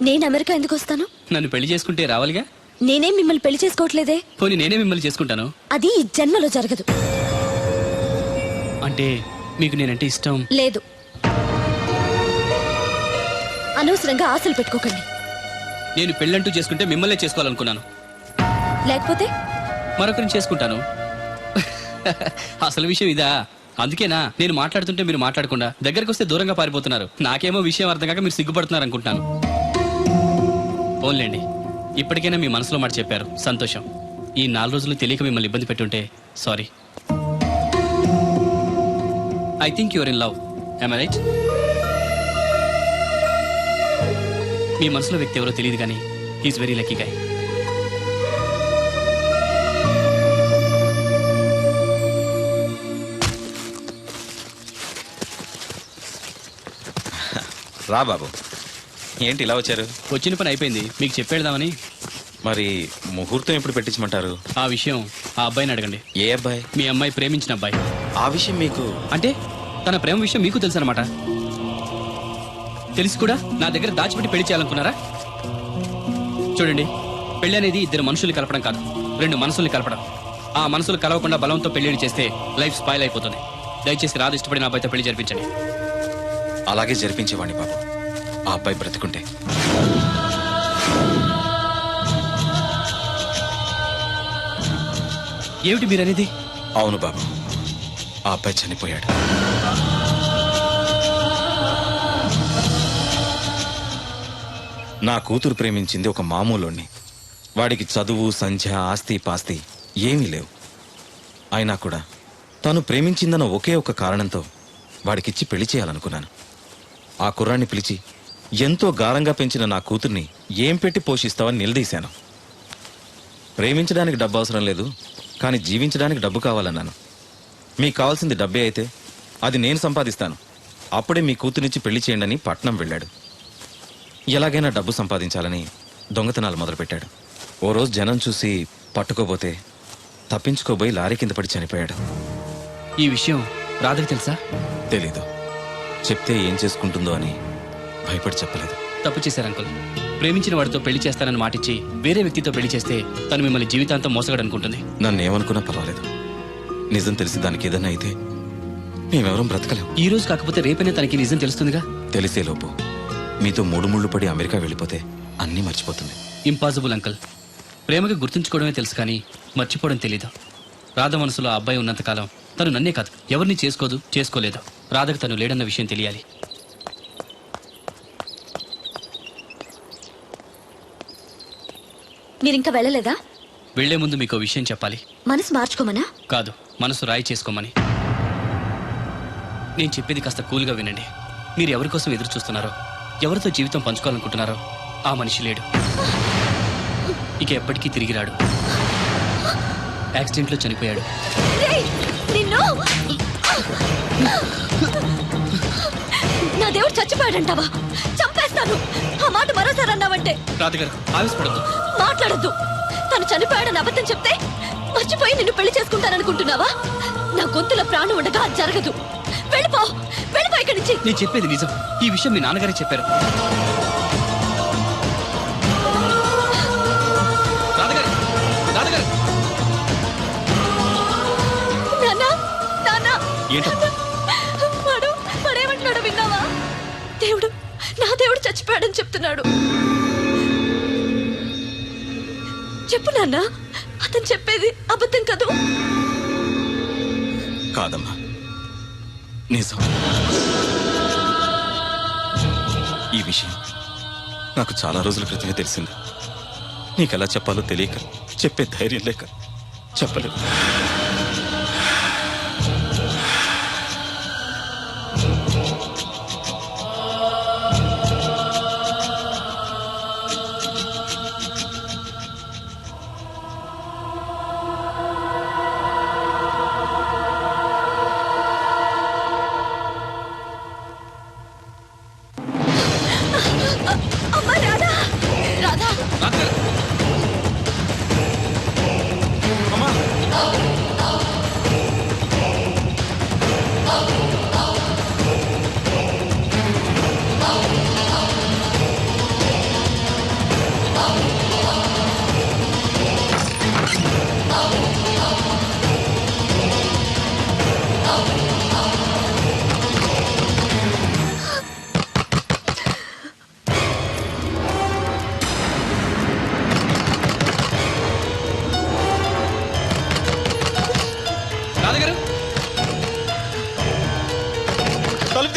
నేను అమెరికా ఎందుకు వస్తాను? నన్ను పెళ్లి చేసుకుంటే రావాలిగా. నేనేం మిమ్మల్ని పెళ్లి చేసుకోవట్లేదే. పోనీ నేనే మిమ్మల్ని చేసుకుంటాను. అది ఈ జన్మలో జరగదు. అంటే మీకు నేనంటే ఇష్టం లేదు. అనవసరంగా ఆశలు పెట్టుకోకండి. నేను పెళ్ళంటూ చేసుకుంటే మిమ్మల్నే చేసుకోవాలనుకున్నాను. లేకపోతే మరొకరిని చేసుకుంటాను. అసలు విషయం ఇదా? అందుకేనా నేను మాట్లాడుతుంటే మీరు మాట్లాడకుండా దగ్గరకు వస్తే దూరంగా పారిపోతున్నారు. నాకేమో విషయం అర్థం కాక మీరు సిగ్గుపడుతున్నారు అనుకుంటున్నాను. ఓన్లేండి, ఇప్పటికైనా మీ మనసులో మాట చెప్పారు, సంతోషం. ఈ 4 రోజులు తెలియక మిమ్మల్ని ఇబ్బంది పెట్టుంటే sorry. I think your in love. Am I right? మీ మనసులో వ్యక్తి ఎవరో తెలియదు కానీ హీఈస్ వెరీ లక్కీ గాయ్. రా బాబు, ఏంటి ఇలా వచ్చారు? వచ్చిన పని అయిపోయింది, మీకు చెప్పేద్దామని. మరి ముహూర్తం ఎప్పుడు పెట్టించమంటారు? ఆ విషయం ఆ అబ్బాయిని అడగండి. ఏ అబ్బాయి? మీ అమ్మాయి ప్రేమించిన అబ్బాయి. ఆ విషయం మీకు అంటే తన ప్రేమ విషయం మీకు తెలుసు అనమాట. తెలిసి కూడా నా దగ్గర దాచిపెట్టి పెళ్లి చేయాలనుకున్నారా? చూడండి, పెళ్లి అనేది 2 మనుషుల్ని కలపడం కాదు, 2 మనసుల్ని కలపడం. ఆ మనసులు కలవకుండా బలంతో పెళ్లి చేస్తే లైఫ్ స్పాయిల్ అయిపోతుంది. దయచేసి రాదు ఇష్టపడిన అబ్బాయితో పెళ్లి జరిపించండి. అలాగే జరిపించేవాడిని బాబు, ఆ అబ్బాయి బ్రతికుంటే. ఏమిటి మీరనేది? అవును బాబు, ఆ అబ్బాయి చనిపోయాడు. నా కూతురు ప్రేమించింది ఒక మామూలోని. వాడికి చదువు, సంధ్య, ఆస్తి పాస్తి ఏమీ లేవు. అయినా కూడా తను ప్రేమించిందన్న ఒకే ఒక కారణంతో వాడికిచ్చి పెళ్లి చేయాలనుకున్నాను. ఆ కుర్రాన్ని పిలిచి ఎంతో గారంగా పెంచిన నా కూతుర్ని ఏం పెట్టి పోషిస్తావని నిలదీశాను. ప్రేమించడానికి డబ్బు అవసరం లేదు, కానీ జీవించడానికి డబ్బు కావాలన్నాను. మీకు కావాల్సింది డబ్బే అయితే అది నేను సంపాదిస్తాను, అప్పుడే మీ కూతురినిచ్చి పెళ్లి చేయండి అని పట్నం వెళ్ళాడు. ఎలాగైనా డబ్బు సంపాదించాలని దొంగతనాలు మొదలుపెట్టాడు. ఓ రోజు జనం చూసి పట్టుకోబోతే తప్పించుకోబోయి లారీ కింద పడి చనిపోయాడు. ఈ విషయం రాధకి తెలుసా? తెలీదు. చెప్తే ఏం చేసుకుంటుందో అని భయపడి చెప్పలేదు. తప్పు చేశారు అంకుల్. ప్రేమించిన వాడితో పెళ్లి చేస్తానని మాటిచ్చి వేరే వ్యక్తితో పెళ్లి చేస్తే తను మిమ్మల్ని జీవితాంతం మోసగడనుకుంటుంది. నన్ను ఏమనుకున్నా పర్వాలేదు, నిజం తెలిసి దానికి ఏదన్నా అయితే మేమెవరం బ్రతకలేం. ఈ రోజు కాకపోతే రేపైనా తనకి నిజం తెలుస్తుందిగా. తెలిసేలోపు మీతో 3 ముళ్ళు పడి అమెరికా వెళ్ళిపోతే అన్నీ మర్చిపోతుంది. Impossible uncle. ప్రేమకి గుర్తుంచుకోవడమే తెలుసు కానీ మర్చిపోవడం తెలీదు. రాధ మనసులో ఆ అబ్బాయి ఉన్నంతకాలం తను నన్నే కాదు ఎవరిని చేసుకోదు, చేసుకోలేదు. రాధకు తను లేడన్న విషయం తెలియాలి. మీరింకా వెళ్ళలేదా? వెళ్లే ముందు మీకు విషయం చెప్పాలి. మనసు మార్చుకోమనా? కాదు, మనసు రాయి చేసుకోమని. నేను చెప్పేది కాస్త కూల్గా వినండి. మీరు ఎవరి కోసం ఎదురు చూస్తున్నారో, ఎవరితో జీవితం పంచుకోవాలనుకుంటున్నారో ఆ మనిషి లేడు. ఇక ఎప్పటికీ తిరిగి రాడు. యాక్సిడెంట్లో చనిపోయాడు. నా దేవుడు చచ్చిపోయాడంటావా? చంపేస్తాను. ఆ మాట మరోసారి అన్నావంటే. రాధగారు ఆవేశపడద్దు, మాట్లాడద్దు. తను చనిపోయాడని అబద్ధం చెప్తే మర్చిపోయి నిన్ను పెళ్లి చేసుకుంటాననుకుంటున్నావా? నా గొంతులో ప్రాణం ఉండగా అది జరగదు. వెళ్ళిపో, వెళ్ళిపో ఇక్కడి నుంచి. నేను చెప్పేది నిజం. ఈ విషయం మీ నాన్నగారే చెప్పారు. రాధగారు, రాధగారు. నాన్నా, నాన్నా. ఏంటమ్మా? వాడేమంటున్నాడు విన్నావా? దేవుడు, నా దేవుడు చచ్చిపోయాడని చెప్తున్నాడు. చెప్పు నాన్న, అతను చెప్పేది అబద్ధం కదూ? కాదమ్మా, నిజం. ఈ విషయం నాకు చాలా రోజుల క్రితమే తెలిసింది. నీకెలా చెప్పాలో తెలియక, చెప్పే ధైర్యం లేక చెప్పలేదు.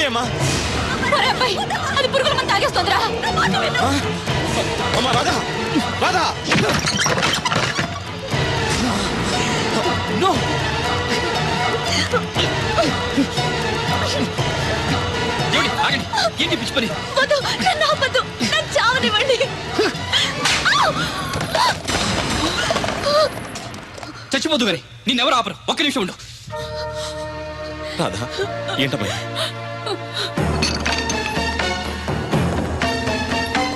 అమ్మా ఒరే అబ్బాయి, అది పురుగుల మందు తాగేస్తోందిరా. అమ్మా రాధా రాధా నో ఏమిటి? ఆగండి. ఏంటి పిచ్చి పని? వద్దు, నన్ను ఆపొద్దు, నన్ను చావనివ్వండి. చచ్చిపోదు గారి నిన్నెవరు ఆపరు. ఒక్క నిమిషం ఉండు. రాధా ఏంటమ్మా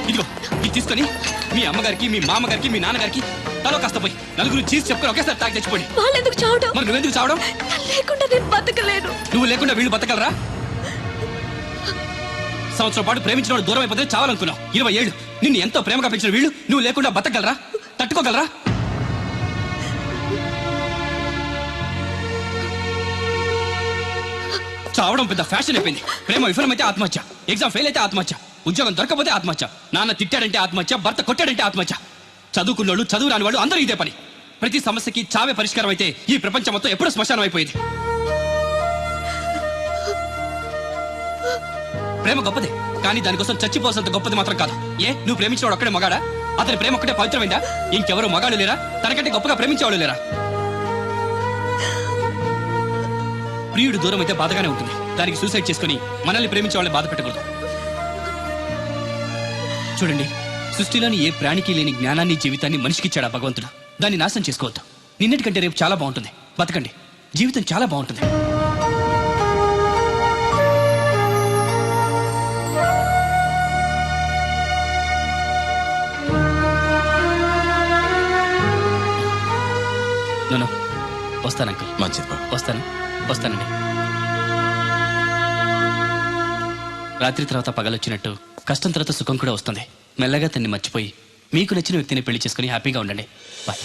ఇదిగో ఇది తీసుకొని మీ అమ్మగారికి మీ మామగారికి మీ నాన్నగారికి తలో కాస్త పోయి నలుగురు చీజ్ చెప్పుకొని ఒకేసారి తాగి చచ్చిపోయి. వాళ్ళెందుకు చావడం? మరి నువ్వెందుకు చావడం? నన్ను లేకుండా నేను బతకలేను. నువ్వు లేకుండా వీళ్ళు బతకలరా? సంవత్సరం పాటు ప్రేమించిన వాడు దూరం అయిపోతే చావాలనుకున్నావు. 20 ఏళ్ళు నిన్ను ఎంతో ప్రేమగా పెంచిన వీళ్ళు నువ్వు లేకుండా బతకగలరా? తట్టుకోగలరా? చావడం పెద్ద ఫ్యాషన్ అయిపోయింది. ప్రేమ విఫలమైతే ఆత్మహత్య, ఎగ్జామ్ ఫెయిల్ అయితే ఆత్మహత్య, ఉద్యోగం దొరకపోతే ఆత్మహత్య, నాన్న తిట్టాడంటే ఆత్మహత్య, భర్త కొట్టాడంటే ఆత్మహత్య. చదువుకున్నోళ్ళు చదువు రాని వాళ్ళు అందరూ ఇదే పని. ప్రతి సమస్యకి చావే పరిష్కారం అయితే ఈ ప్రపంచం మొత్తం ఎప్పుడూ శ్మశానం అయిపోయింది. ప్రేమ గొప్పదే, కానీ దానికోసం చచ్చిపోవాల్సినంత గొప్పది మాత్రం కాదు. నువ్వు ప్రేమించేవాడు ఒక్కడే మగాడా? అతని ప్రేమ ఒక్కటే పవిత్రమైందా? ఇంకెవరు మగాళ్ళు లేరా? తనకంటే గొప్పగా ప్రేమించేవాళ్ళు లేరా? ప్రియుడు దూరం అయితే బాధగానే ఉంటుంది. దానికి సూసైడ్ చేసుకుని మనల్ని ప్రేమించే వాళ్ళని బాధ పెట్టకూడదు. చూడండి, సృష్టిలోని ఏ ప్రాణికి లేని జ్ఞానాన్ని జీవితాన్ని మనిషికిచ్చాడా భగవంతుడు. దాన్ని నాశనం చేసుకోవద్దు. నిన్నటికంటే రేపు చాలా బాగుంటుంది. బతకండి, జీవితం చాలా బాగుంటుంది. నన్ను వస్తాను అంకుల్. మంచిది బాబు. వస్తానండి. రాత్రి తర్వాత పగలొచ్చినట్టు కష్టం తర్వాత సుఖం కూడా వస్తుంది. మెల్లగా తన్ని మర్చిపోయి మీకు నచ్చిన వ్యక్తిని పెళ్లి చేసుకుని హ్యాపీగా ఉండండి. Bye.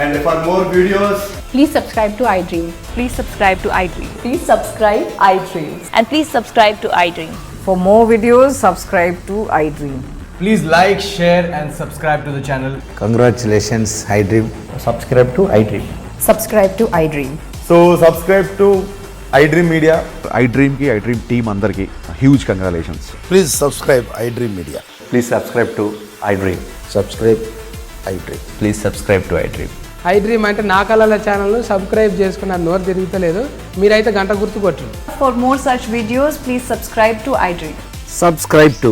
And for more videos, Please subscribe to iDream. Please subscribe to iDream. Please subscribe iDream. And please subscribe to iDream. For more videos, subscribe to iDream. please like, share, and subscribe to the channel. Congratulations iDream. Subscribe to iDream. Subscribe to iDream. So subscribe to iDream Media. iDream team అందరికి huge congratulations. Please subscribe iDream media. Please subscribe to iDream. Subscribe iDream. Please subscribe to iDream. iDream అంటే నా కళల ఛానల్ను సబ్స్క్రైబ్ చేసుకున్న నోరు తిరుగుతలేదు. మీరైతే గంట గుర్తు కొట్టండి. For more such videos, please subscribe to iDream. Subscribe to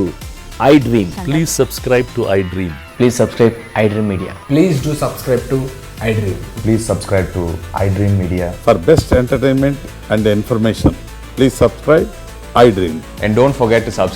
iDream. Please subscribe to iDream. Please subscribe iDream Media. Please do subscribe to iDream. Please subscribe to iDream Media. For best entertainment and information, please subscribe iDream. And don't forget to subscribe